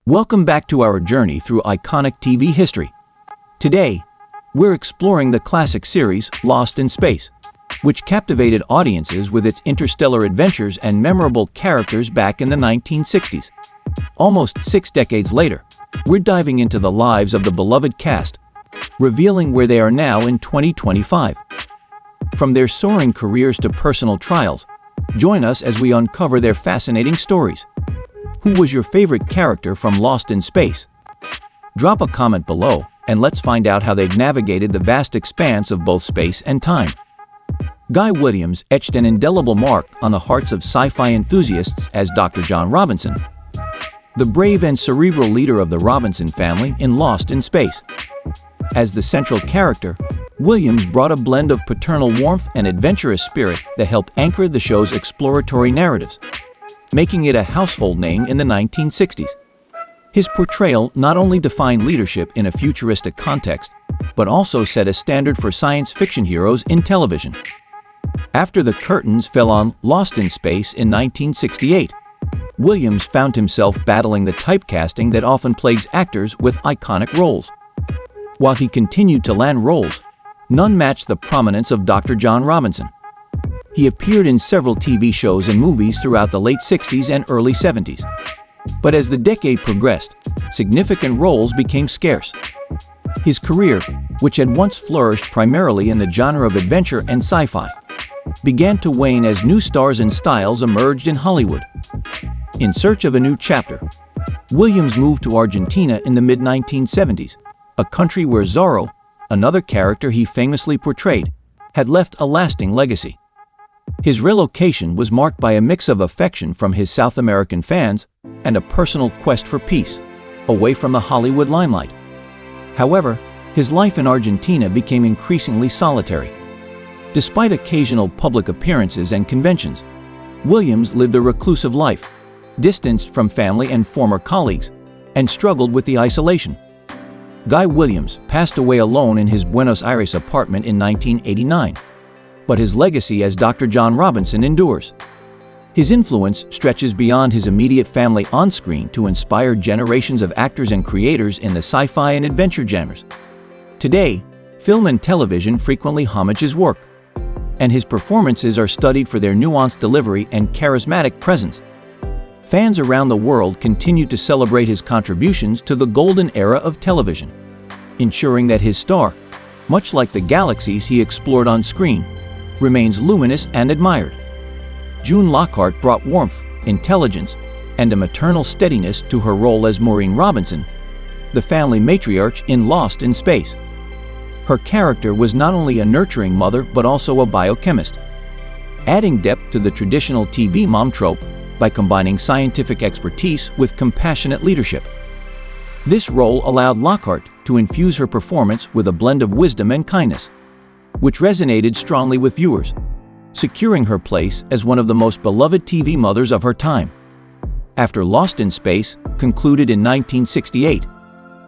Welcome back to our journey through iconic TV history. Today, we're exploring the classic series Lost in Space, which captivated audiences with its interstellar adventures and memorable characters back in the 1960s. Almost 6 decades later, we're diving into the lives of the beloved cast, revealing where they are now in 2025. From their soaring careers to personal trials, join us as we uncover their fascinating stories. Who was your favorite character from Lost in Space? Drop a comment below and let's find out how they've navigated the vast expanse of both space and time. Guy Williams etched an indelible mark on the hearts of sci-fi enthusiasts as Dr. John Robinson, the brave and cerebral leader of the Robinson family in Lost in Space. As the central character, Williams brought a blend of paternal warmth and adventurous spirit that helped anchor the show's exploratory narratives, making it a household name in the 1960s. His portrayal not only defined leadership in a futuristic context, but also set a standard for science fiction heroes in television. After the curtains fell on Lost in Space in 1968, Williams found himself battling the typecasting that often plagues actors with iconic roles. While he continued to land roles, none matched the prominence of Dr. John Robinson. He appeared in several TV shows and movies throughout the late 60s and early 70s. But as the decade progressed, significant roles became scarce. His career, which had once flourished primarily in the genre of adventure and sci-fi, began to wane as new stars and styles emerged in Hollywood. In search of a new chapter, Williams moved to Argentina in the mid-1970s, a country where Zorro, another character he famously portrayed, had left a lasting legacy. His relocation was marked by a mix of affection from his South American fans and a personal quest for peace, away from the Hollywood limelight. However, his life in Argentina became increasingly solitary. Despite occasional public appearances and conventions, Williams lived a reclusive life, distanced from family and former colleagues, and struggled with the isolation. Guy Williams passed away alone in his Buenos Aires apartment in 1989. But his legacy as Dr. John Robinson endures. His influence stretches beyond his immediate family on-screen to inspire generations of actors and creators in the sci-fi and adventure genres. Today, film and television frequently homage his work, and his performances are studied for their nuanced delivery and charismatic presence. Fans around the world continue to celebrate his contributions to the golden era of television, ensuring that his star, much like the galaxies he explored on screen, remains luminous and admired. June Lockhart brought warmth, intelligence, and a maternal steadiness to her role as Maureen Robinson, the family matriarch in Lost in Space. Her character was not only a nurturing mother but also a biochemist, adding depth to the traditional TV mom trope by combining scientific expertise with compassionate leadership. This role allowed Lockhart to infuse her performance with a blend of wisdom and kindness, which resonated strongly with viewers, securing her place as one of the most beloved TV mothers of her time. After Lost in Space concluded in 1968,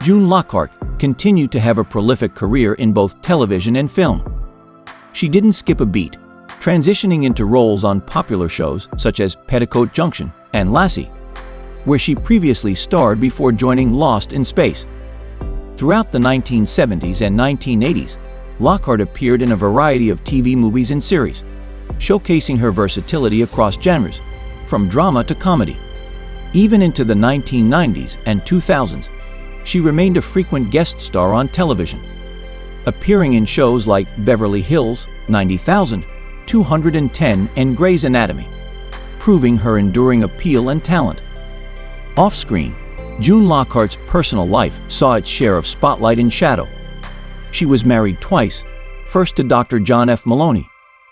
June Lockhart continued to have a prolific career in both television and film. She didn't skip a beat, transitioning into roles on popular shows such as Petticoat Junction and Lassie, where she previously starred before joining Lost in Space. Throughout the 1970s and 1980s, Lockhart appeared in a variety of TV movies and series, showcasing her versatility across genres, from drama to comedy. Even into the 1990s and 2000s, she remained a frequent guest star on television, appearing in shows like Beverly Hills, 90,000, 210, and Grey's Anatomy, proving her enduring appeal and talent. Off-screen, June Lockhart's personal life saw its share of spotlight and shadow. She was married twice, first to Dr. John F. Maloney,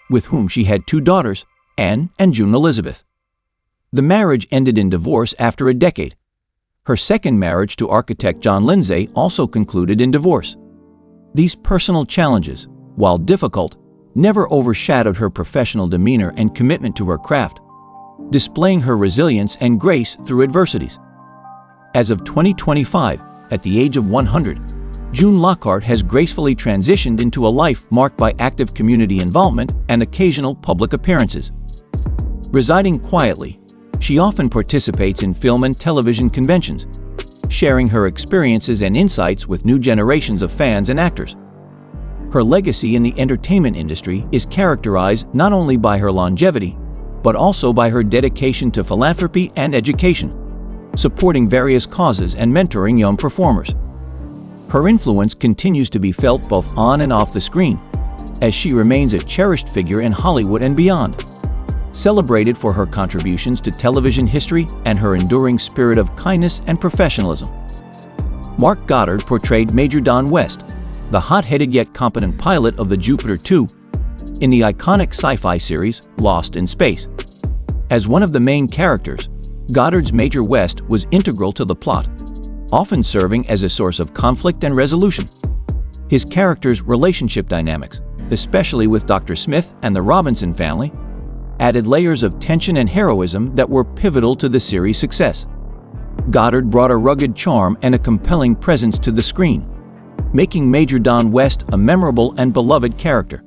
with whom she had 2 daughters, Anne and June Elizabeth. The marriage ended in divorce after a decade. Her second marriage to architect John Lindsay also concluded in divorce. These personal challenges, while difficult, never overshadowed her professional demeanor and commitment to her craft, displaying her resilience and grace through adversities. As of 2025, at the age of 100, June Lockhart has gracefully transitioned into a life marked by active community involvement and occasional public appearances. Residing quietly, she often participates in film and television conventions, sharing her experiences and insights with new generations of fans and actors. Her legacy in the entertainment industry is characterized not only by her longevity, but also by her dedication to philanthropy and education, supporting various causes and mentoring young performers. Her influence continues to be felt both on and off the screen, as she remains a cherished figure in Hollywood and beyond. Celebrated for her contributions to television history and her enduring spirit of kindness and professionalism. Mark Goddard portrayed Major Don West, the hot-headed yet competent pilot of the Jupiter 2, in the iconic sci-fi series Lost in Space. As one of the main characters, Goddard's Major West was integral to the plot, often serving as a source of conflict and resolution. His character's relationship dynamics, especially with Dr. Smith and the Robinson family, added layers of tension and heroism that were pivotal to the series' success. Goddard brought a rugged charm and a compelling presence to the screen, making Major Don West a memorable and beloved character.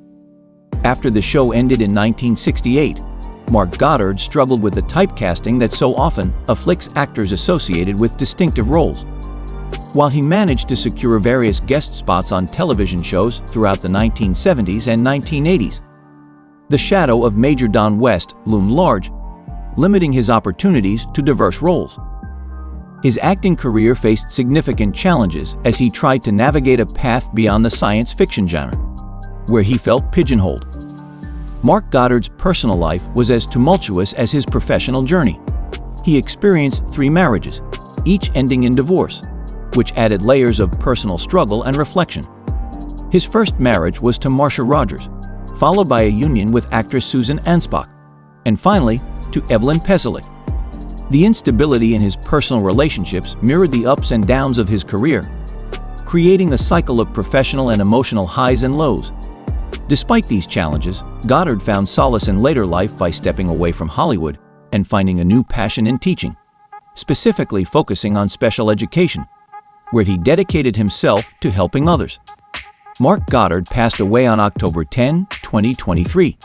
After the show ended in 1968, Mark Goddard struggled with the typecasting that so often afflicts actors associated with distinctive roles. While he managed to secure various guest spots on television shows throughout the 1970s and 1980s, the shadow of Major Don West loomed large, limiting his opportunities to diverse roles. His acting career faced significant challenges as he tried to navigate a path beyond the science fiction genre, where he felt pigeonholed. Mark Goddard's personal life was as tumultuous as his professional journey. He experienced 3 marriages, each ending in divorce, which added layers of personal struggle and reflection. His first marriage was to Marcia Rogers, followed by a union with actress Susan Ansbach, and finally to Evelyn Peselik. The instability in his personal relationships mirrored the ups and downs of his career, creating a cycle of professional and emotional highs and lows. Despite these challenges, Goddard found solace in later life by stepping away from Hollywood and finding a new passion in teaching, specifically focusing on special education, where he dedicated himself to helping others. Mark Goddard passed away on October 10, 2023,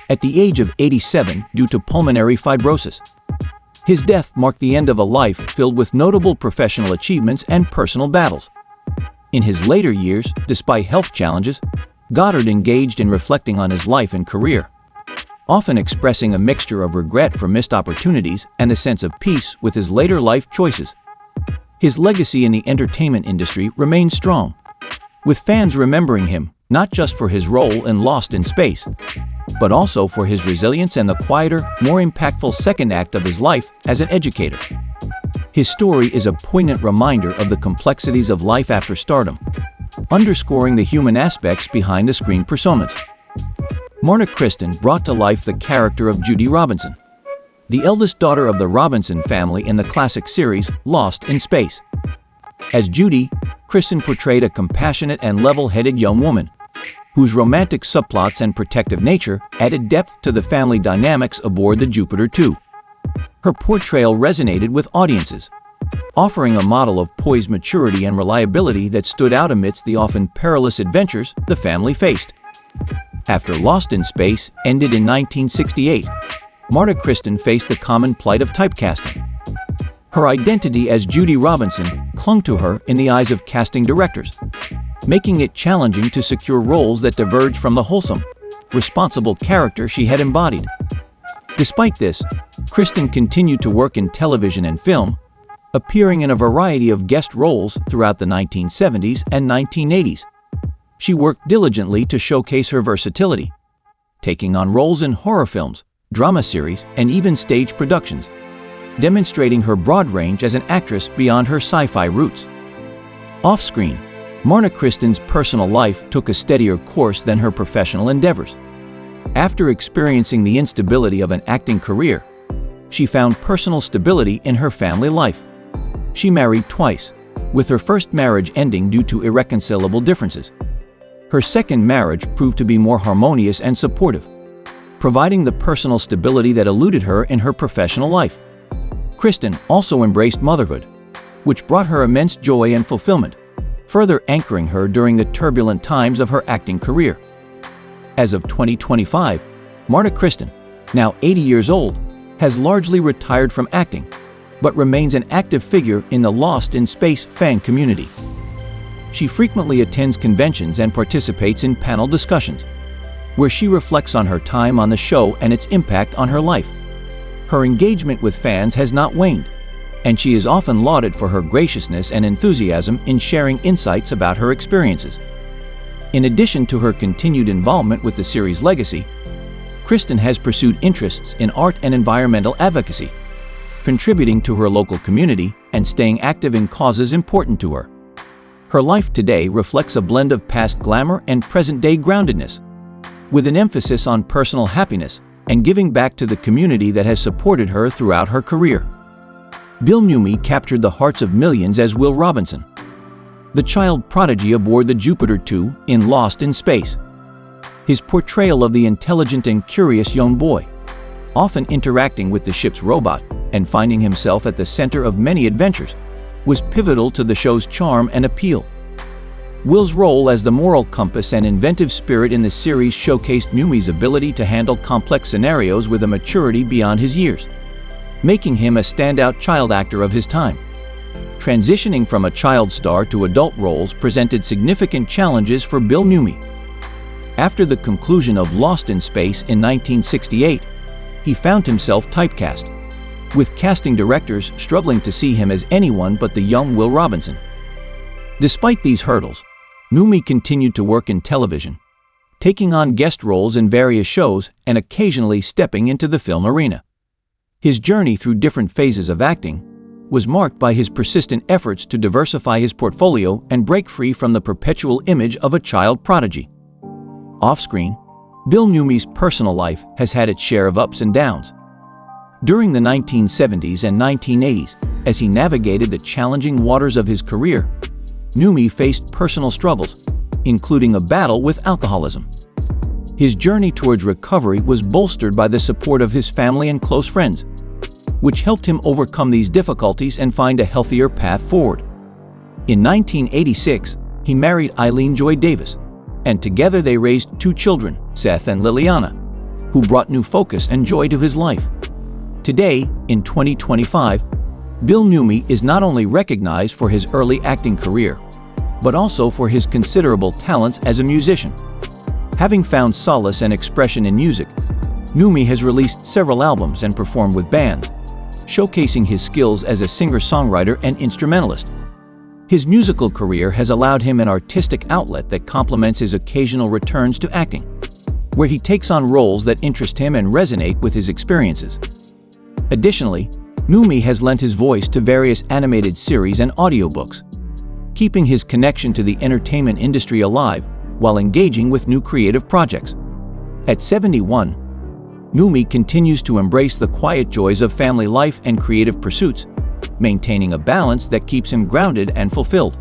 at the age of 87 due to pulmonary fibrosis. His death marked the end of a life filled with notable professional achievements and personal battles. In his later years, despite health challenges, Goddard engaged in reflecting on his life and career, often expressing a mixture of regret for missed opportunities and a sense of peace with his later life choices. His legacy in the entertainment industry remains strong, with fans remembering him not just for his role in Lost in Space, but also for his resilience and the quieter, more impactful second act of his life as an educator. His story is a poignant reminder of the complexities of life after stardom, underscoring the human aspects behind the screen personas. Marna Kristen brought to life the character of Judy Robinson, the eldest daughter of the Robinson family in the classic series Lost in Space. As Judy, Kristen portrayed a compassionate and level-headed young woman, whose romantic subplots and protective nature added depth to the family dynamics aboard the Jupiter 2. Her portrayal resonated with audiences, offering a model of poised maturity and reliability that stood out amidst the often perilous adventures the family faced. After Lost in Space ended in 1968, Marna Kristen faced the common plight of typecasting. Her identity as Judy Robinson clung to her in the eyes of casting directors, making it challenging to secure roles that diverged from the wholesome, responsible character she had embodied. Despite this, Kristen continued to work in television and film, appearing in a variety of guest roles throughout the 1970s and 1980s. She worked diligently to showcase her versatility, taking on roles in horror films, drama series, and even stage productions, demonstrating her broad range as an actress beyond her sci-fi roots. Off-screen, Marna Kristen's personal life took a steadier course than her professional endeavors. After experiencing the instability of an acting career, she found personal stability in her family life. She married twice, with her first marriage ending due to irreconcilable differences. Her second marriage proved to be more harmonious and supportive, providing the personal stability that eluded her in her professional life. Kristen also embraced motherhood, which brought her immense joy and fulfillment, further anchoring her during the turbulent times of her acting career. As of 2025, Marna Kristen, now 80 years old, has largely retired from acting, but remains an active figure in the Lost in Space fan community. She frequently attends conventions and participates in panel discussions, where she reflects on her time on the show and its impact on her life. Her engagement with fans has not waned, and she is often lauded for her graciousness and enthusiasm in sharing insights about her experiences. In addition to her continued involvement with the series' legacy, Kristen has pursued interests in art and environmental advocacy, contributing to her local community and staying active in causes important to her. Her life today reflects a blend of past glamour and present-day groundedness, with an emphasis on personal happiness and giving back to the community that has supported her throughout her career. Bill Mumy captured the hearts of millions as Will Robinson, the child prodigy aboard the Jupiter 2 in Lost in Space. His portrayal of the intelligent and curious young boy, often interacting with the ship's robot and finding himself at the center of many adventures, was pivotal to the show's charm and appeal. Will's role as the moral compass and inventive spirit in the series showcased Mumy's ability to handle complex scenarios with a maturity beyond his years, making him a standout child actor of his time. Transitioning from a child star to adult roles presented significant challenges for Bill Mumy. After the conclusion of Lost in Space in 1968, he found himself typecast, with casting directors struggling to see him as anyone but the young Will Robinson. Despite these hurdles, Mumy continued to work in television, taking on guest roles in various shows and occasionally stepping into the film arena. His journey through different phases of acting was marked by his persistent efforts to diversify his portfolio and break free from the perpetual image of a child prodigy. Off-screen, Bill Mumy's personal life has had its share of ups and downs. During the 1970s and 1980s, as he navigated the challenging waters of his career, Mumy faced personal struggles, including a battle with alcoholism. His journey towards recovery was bolstered by the support of his family and close friends, which helped him overcome these difficulties and find a healthier path forward. In 1986, he married Eileen Joy Davis, and together they raised 2 children, Seth and Liliana, who brought new focus and joy to his life. Today, in 2025, Bill Mumy is not only recognized for his early acting career, but also for his considerable talents as a musician. Having found solace and expression in music, Mumy has released several albums and performed with bands, showcasing his skills as a singer-songwriter and instrumentalist. His musical career has allowed him an artistic outlet that complements his occasional returns to acting, where he takes on roles that interest him and resonate with his experiences. Additionally, Mumy has lent his voice to various animated series and audiobooks, keeping his connection to the entertainment industry alive while engaging with new creative projects. At 71, Mumy continues to embrace the quiet joys of family life and creative pursuits, maintaining a balance that keeps him grounded and fulfilled.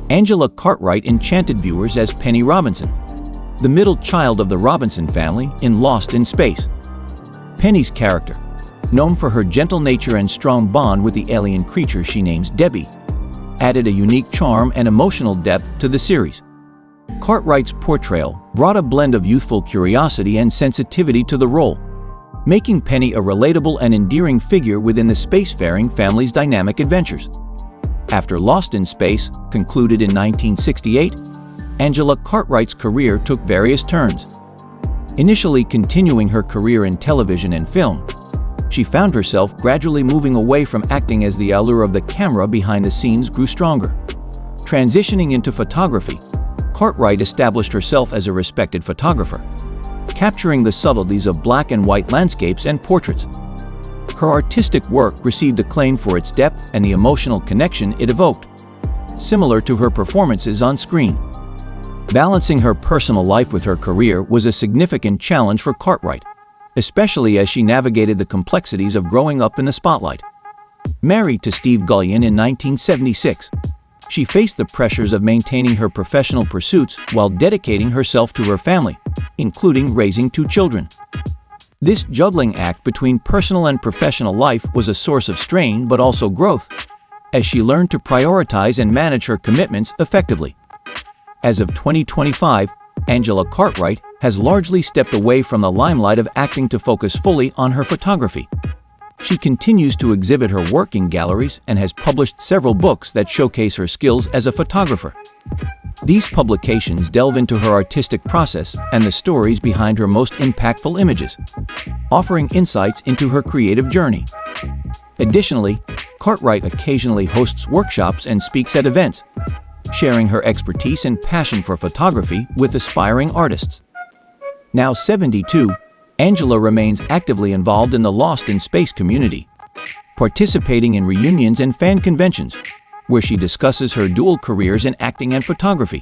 Angela Cartwright enchanted viewers as Penny Robinson, the middle child of the Robinson family in Lost in Space. Penny's character, known for her gentle nature and strong bond with the alien creature she names Debbie, added a unique charm and emotional depth to the series. Cartwright's portrayal brought a blend of youthful curiosity and sensitivity to the role, making Penny a relatable and endearing figure within the spacefaring family's dynamic adventures. After Lost in Space concluded in 1968, Angela Cartwright's career took various turns. Initially continuing her career in television and film, she found herself gradually moving away from acting as the allure of the camera behind the scenes grew stronger. Transitioning into photography, Cartwright established herself as a respected photographer, capturing the subtleties of black and white landscapes and portraits. Her artistic work received acclaim for its depth and the emotional connection it evoked, similar to her performances on screen. Balancing her personal life with her career was a significant challenge for Cartwright, especially as she navigated the complexities of growing up in the spotlight. Married to Steve Gullion in 1976, she faced the pressures of maintaining her professional pursuits while dedicating herself to her family, including raising 2 children. This juggling act between personal and professional life was a source of strain but also growth, as she learned to prioritize and manage her commitments effectively. As of 2025, Angela Cartwright has largely stepped away from the limelight of acting to focus fully on her photography. She continues to exhibit her work in galleries and has published several books that showcase her skills as a photographer. These publications delve into her artistic process and the stories behind her most impactful images, offering insights into her creative journey. Additionally, Cartwright occasionally hosts workshops and speaks at events, sharing her expertise and passion for photography with aspiring artists. Now 72, Angela remains actively involved in the Lost in Space community, participating in reunions and fan conventions, where she discusses her dual careers in acting and photography.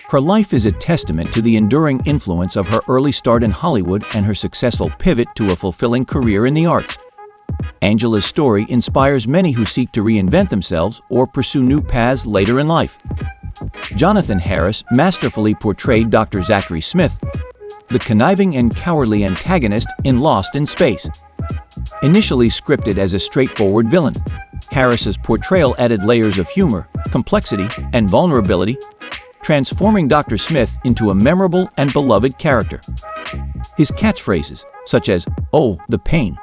Her life is a testament to the enduring influence of her early start in Hollywood and her successful pivot to a fulfilling career in the arts. Angela's story inspires many who seek to reinvent themselves or pursue new paths later in life. Jonathan Harris masterfully portrayed Dr. Zachary Smith, the conniving and cowardly antagonist in Lost in Space. Initially scripted as a straightforward villain, Harris's portrayal added layers of humor, complexity, and vulnerability, transforming Dr. Smith into a memorable and beloved character. His catchphrases, such as, "Oh, the pain,"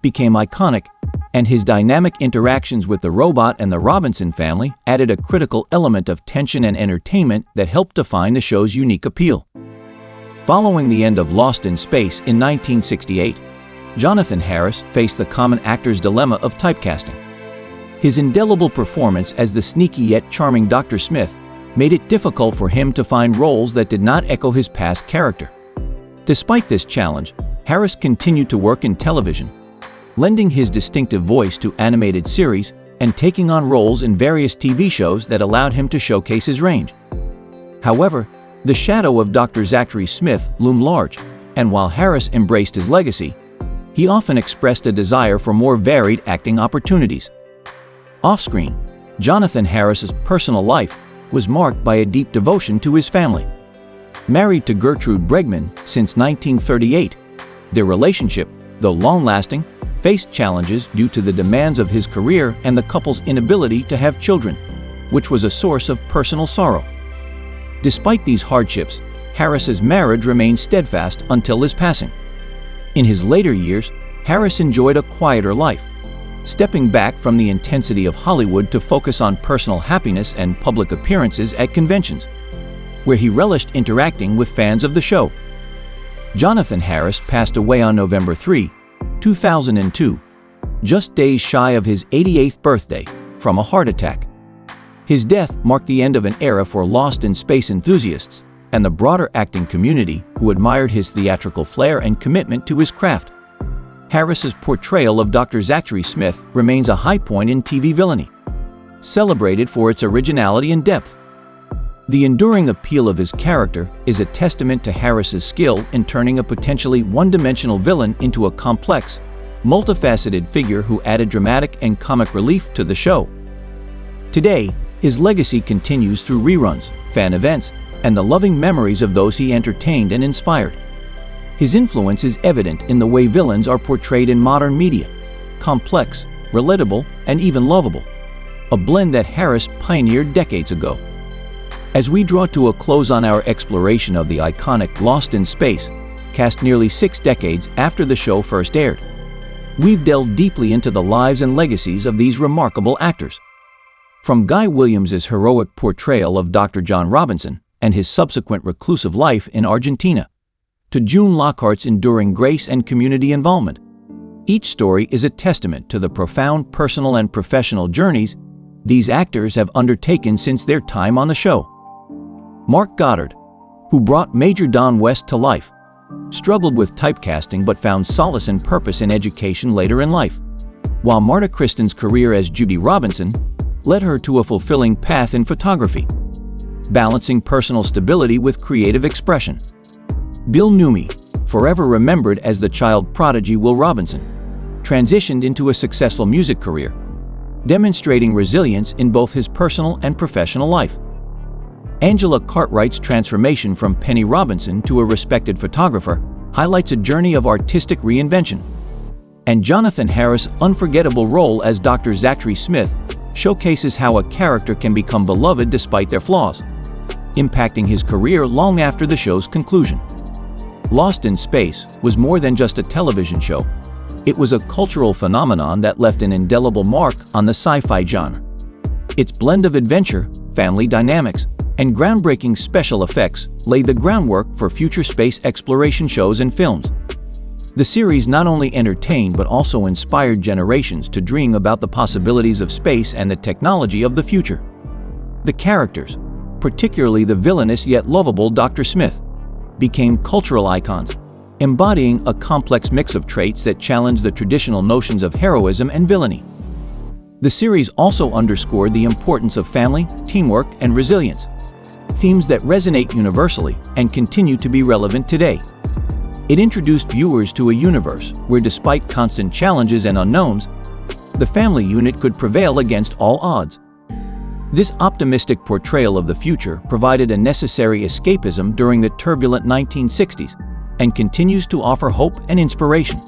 became iconic, and his dynamic interactions with the robot and the Robinson family added a critical element of tension and entertainment that helped define the show's unique appeal. Following the end of Lost in Space in 1968, Jonathan Harris faced the common actor's dilemma of typecasting. His indelible performance as the sneaky yet charming Dr. Smith made it difficult for him to find roles that did not echo his past character. Despite this challenge, Harris continued to work in television, lending his distinctive voice to animated series and taking on roles in various TV shows that allowed him to showcase his range. However, the shadow of Dr. Zachary Smith loomed large, and while Harris embraced his legacy, he often expressed a desire for more varied acting opportunities. Off-screen, Jonathan Harris's personal life was marked by a deep devotion to his family. Married to Gertrude Bregman since 1938, their relationship, though long-lasting, faced challenges due to the demands of his career and the couple's inability to have children, which was a source of personal sorrow. Despite these hardships, Harris's marriage remained steadfast until his passing. In his later years, Harris enjoyed a quieter life, stepping back from the intensity of Hollywood to focus on personal happiness and public appearances at conventions, where he relished interacting with fans of the show. Jonathan Harris passed away on November 3, 2002, just days shy of his 88th birthday, from a heart attack. His death marked the end of an era for Lost in Space enthusiasts and the broader acting community who admired his theatrical flair and commitment to his craft. Harris's portrayal of Dr. Zachary Smith remains a high point in TV villainy, celebrated for its originality and depth. The enduring appeal of his character is a testament to Harris's skill in turning a potentially one-dimensional villain into a complex, multifaceted figure who added dramatic and comic relief to the show. Today, his legacy continues through reruns, fan events, and the loving memories of those he entertained and inspired. His influence is evident in the way villains are portrayed in modern media: complex, relatable, and even lovable, a blend that Harris pioneered decades ago. As we draw to a close on our exploration of the iconic Lost in Space, cast nearly 6 decades after the show first aired, we've delved deeply into the lives and legacies of these remarkable actors. From Guy Williams' heroic portrayal of Dr. John Robinson and his subsequent reclusive life in Argentina, to June Lockhart's enduring grace and community involvement, each story is a testament to the profound personal and professional journeys these actors have undertaken since their time on the show. Mark Goddard, who brought Major Don West to life, struggled with typecasting but found solace and purpose in education later in life, while Marta Kristen's career as Judy Robinson led her to a fulfilling path in photography, balancing personal stability with creative expression. Bill Newmy, forever remembered as the child prodigy Will Robinson, transitioned into a successful music career, demonstrating resilience in both his personal and professional life. Angela Cartwright's transformation from Penny Robinson to a respected photographer highlights a journey of artistic reinvention. And Jonathan Harris' unforgettable role as Dr. Zachary Smith showcases how a character can become beloved despite their flaws, impacting his career long after the show's conclusion. Lost in Space was more than just a television show. It was a cultural phenomenon that left an indelible mark on the sci-fi genre. Its blend of adventure, family dynamics, and groundbreaking special effects laid the groundwork for future space exploration shows and films. The series not only entertained but also inspired generations to dream about the possibilities of space and the technology of the future. The characters, particularly the villainous yet lovable Dr. Smith, became cultural icons, embodying a complex mix of traits that challenge the traditional notions of heroism and villainy. The series also underscored the importance of family, teamwork, and resilience, themes that resonate universally and continue to be relevant today. It introduced viewers to a universe where, despite constant challenges and unknowns, the family unit could prevail against all odds. This optimistic portrayal of the future provided a necessary escapism during the turbulent 1960s and continues to offer hope and inspiration.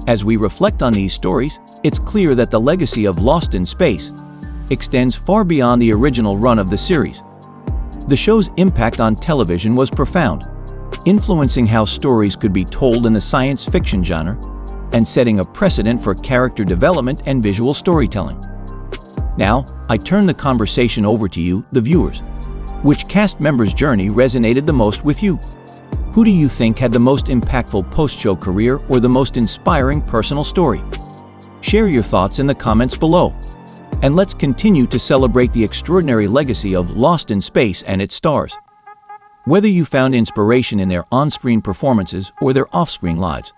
As we reflect on these stories, it's clear that the legacy of Lost in Space extends far beyond the original run of the series. The show's impact on television was profound, influencing how stories could be told in the science fiction genre and setting a precedent for character development and visual storytelling. Now, I turn the conversation over to you, the viewers. Which cast member's journey resonated the most with you? Who do you think had the most impactful post-show career or the most inspiring personal story? Share your thoughts in the comments below. And let's continue to celebrate the extraordinary legacy of Lost in Space and its stars. Whether you found inspiration in their on-screen performances or their off-screen lives,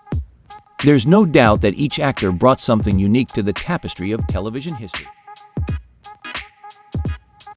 there's no doubt that each actor brought something unique to the tapestry of television history.